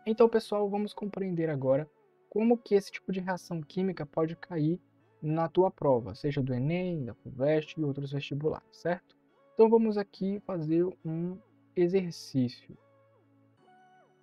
Então, pessoal, vamos compreender agora como que esse tipo de reação química pode cair na tua prova, seja do Enem, da FUVEST e outros vestibulares, certo? Então, vamos aqui fazer um exercício.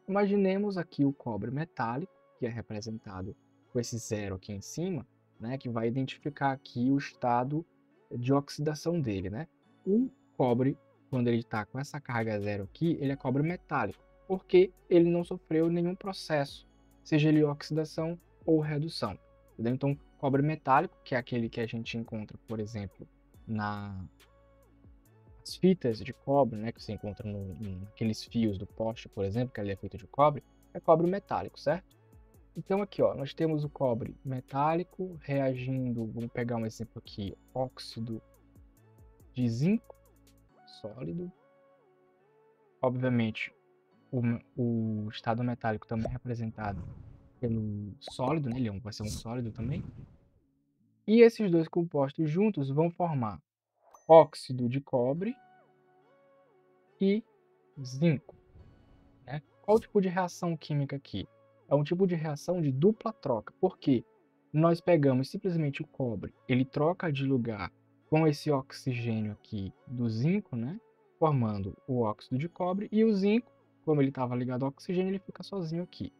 Imaginemos aqui o cobre metálico, que é representado com esse zero aqui em cima, né, que vai identificar aqui o estado de oxidação dele, né? O cobre, quando ele está com essa carga zero aqui, ele é cobre metálico, porque ele não sofreu nenhum processo, seja ele oxidação ou redução. Entendeu? Então, cobre metálico, que é aquele que a gente encontra, por exemplo, na as fitas de cobre, né, que você encontra naqueles fios do poste, por exemplo, que ali é feito de cobre, é cobre metálico, certo? Então aqui, ó, nós temos o cobre metálico reagindo, vamos pegar um exemplo aqui, óxido de zinco sólido. Obviamente, o estado metálico também é representado pelo sólido, né? Ele vai ser um sólido também. E esses dois compostos juntos vão formar óxido de cobre e zinco. Né? Qual o tipo de reação química aqui? É um tipo de reação de dupla troca, porque nós pegamos simplesmente o cobre, ele troca de lugar com esse oxigênio aqui do zinco, né? Formando o óxido de cobre, e o zinco, como ele estava ligado ao oxigênio, ele fica sozinho aqui.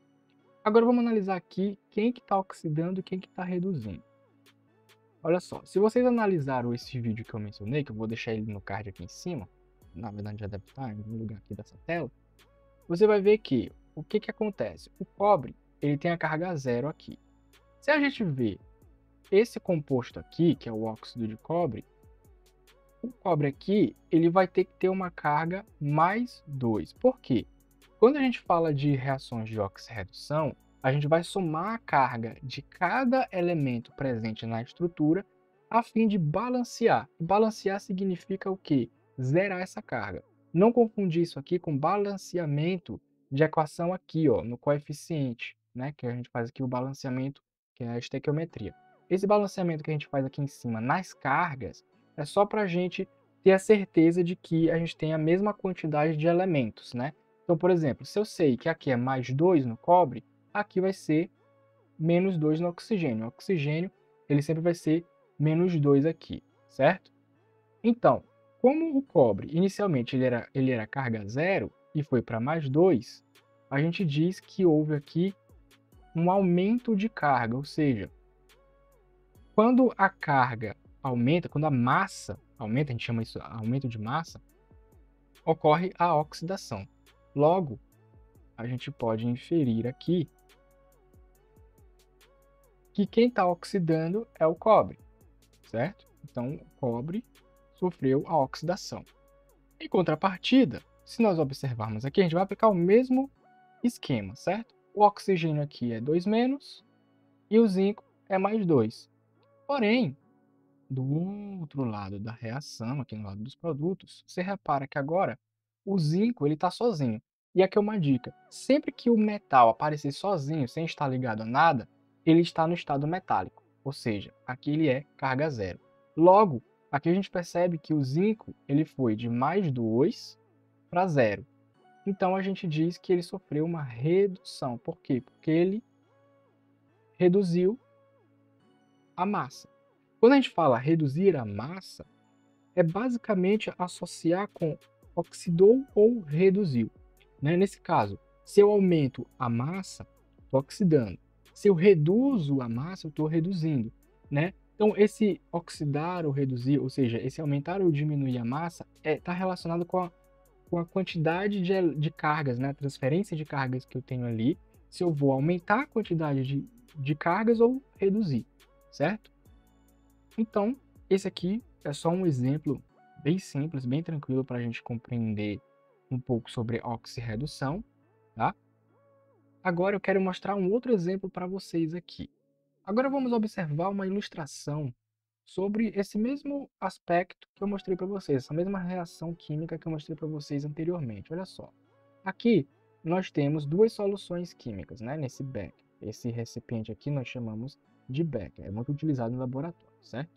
Agora vamos analisar aqui quem que está oxidando e quem que está reduzindo. Olha só, se vocês analisaram esse vídeo que eu mencionei, que eu vou deixar ele no card aqui em cima, na verdade já deve estar em algum lugar aqui dessa tela, você vai ver que o que acontece? O cobre ele tem a carga zero aqui. Se a gente vê esse composto aqui, que é o óxido de cobre, o cobre aqui ele vai ter que ter uma carga mais 2. Por quê? Quando a gente fala de reações de oxirredução, a gente vai somar a carga de cada elemento presente na estrutura a fim de balancear. Balancear significa o quê? Zerar essa carga. Não confundir isso aqui com balanceamento de equação aqui, ó, no coeficiente, né? Que a gente faz aqui o balanceamento, que é a estequiometria. Esse balanceamento que a gente faz aqui em cima nas cargas é só para a gente ter a certeza de que a gente tem a mesma quantidade de elementos, né? Então, por exemplo, se eu sei que aqui é mais 2 no cobre, aqui vai ser menos 2 no oxigênio. O oxigênio ele sempre vai ser menos 2 aqui, certo? Então, como o cobre inicialmente ele era carga zero e foi para mais 2, a gente diz que houve aqui um aumento de carga, ou seja, quando a carga aumenta, quando a massa aumenta, a gente chama isso aumento de massa, ocorre a oxidação. Logo, a gente pode inferir aqui que quem está oxidando é o cobre, certo? Então, o cobre sofreu a oxidação. Em contrapartida, se nós observarmos aqui, a gente vai aplicar o mesmo esquema, certo? O oxigênio aqui é 2 menos e o zinco é mais 2. Porém, do outro lado da reação, aqui no lado dos produtos, você repara que agora o zinco ele está sozinho. E aqui é uma dica: sempre que o metal aparecer sozinho, sem estar ligado a nada, ele está no estado metálico, ou seja, aqui ele é carga zero. Logo, aqui a gente percebe que o zinco ele foi de mais 2 para zero. Então a gente diz que ele sofreu uma redução. Por quê? Porque ele reduziu a massa. Quando a gente fala reduzir a massa, é basicamente associar com oxidou ou reduziu. Né? Nesse caso, se eu aumento a massa, estou oxidando. Se eu reduzo a massa, eu estou reduzindo. Né? Então, esse oxidar ou reduzir, ou seja, esse aumentar ou diminuir a massa, está relacionado com a quantidade de cargas, né? A transferência de cargas que eu tenho ali, se eu vou aumentar a quantidade de cargas ou reduzir, certo? Então, esse aqui é só um exemplo bem simples, bem tranquilo para a gente compreender um pouco sobre oxirredução, tá? Agora eu quero mostrar um outro exemplo para vocês aqui. Agora vamos observar uma ilustração sobre esse mesmo aspecto que eu mostrei para vocês, essa mesma reação química que eu mostrei para vocês anteriormente. Olha só. Aqui nós temos duas soluções químicas, né, nesse becker. Esse recipiente aqui nós chamamos de becker, é muito utilizado no laboratório, certo?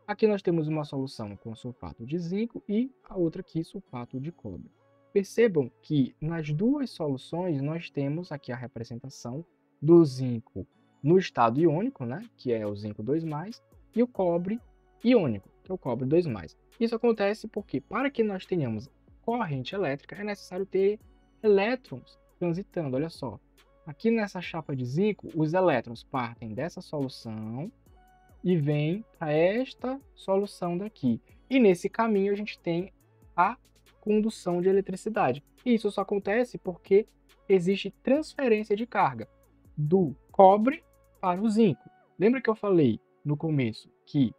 Aqui nós temos uma solução com sulfato de zinco e a outra aqui sulfato de cobre. Percebam que nas duas soluções nós temos aqui a representação do zinco no estado iônico, né, que é o zinco 2+, e o cobre iônico, que é o cobre 2+. Isso acontece porque, para que nós tenhamos corrente elétrica, é necessário ter elétrons transitando. Olha só, aqui nessa chapa de zinco, os elétrons partem dessa solução e vêm para esta solução daqui. E nesse caminho a gente tem a condução de eletricidade. E isso só acontece porque existe transferência de carga do cobre para o zinco. Lembra que eu falei no começo que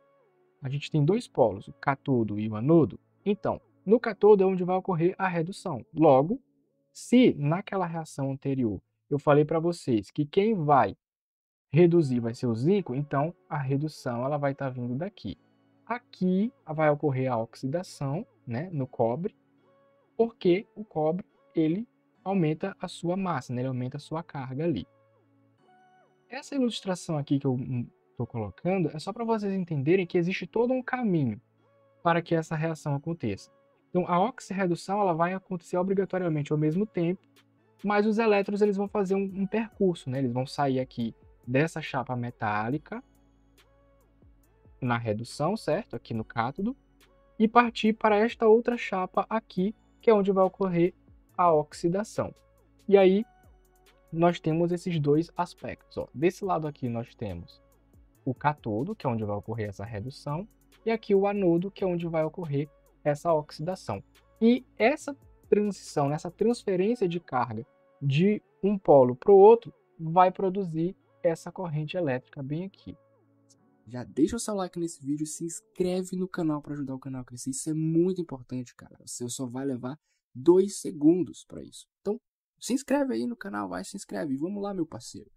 a gente tem dois polos, o cátodo e o anodo? Então, no cátodo é onde vai ocorrer a redução. Logo, se naquela reação anterior eu falei para vocês que quem vai reduzir vai ser o zinco, então a redução ela vai estar vindo daqui. Aqui vai ocorrer a oxidação, né, no cobre, porque o cobre ele aumenta a sua massa, né, ele aumenta a sua carga ali. Essa ilustração aqui que eu estou colocando é só para vocês entenderem que existe todo um caminho para que essa reação aconteça. Então, a oxirredução ela vai acontecer obrigatoriamente ao mesmo tempo, mas os elétrons eles vão fazer um percurso, né? Eles vão sair aqui dessa chapa metálica na redução, certo? Aqui no cátodo, e partir para esta outra chapa aqui, que é onde vai ocorrer a oxidação. E aí, nós temos esses dois aspectos. Ó. Desse lado aqui nós temos o cátodo, que é onde vai ocorrer essa redução, e aqui o anodo, que é onde vai ocorrer essa oxidação. E essa transição, essa transferência de carga de um polo para o outro, vai produzir essa corrente elétrica bem aqui. Já deixa o seu like nesse vídeo, se inscreve no canal para ajudar o canal a crescer. Isso é muito importante, cara. Você só vai levar 2 segundos para isso. Então, se inscreve aí no canal, vai, se inscreve. Vamos lá, meu parceiro.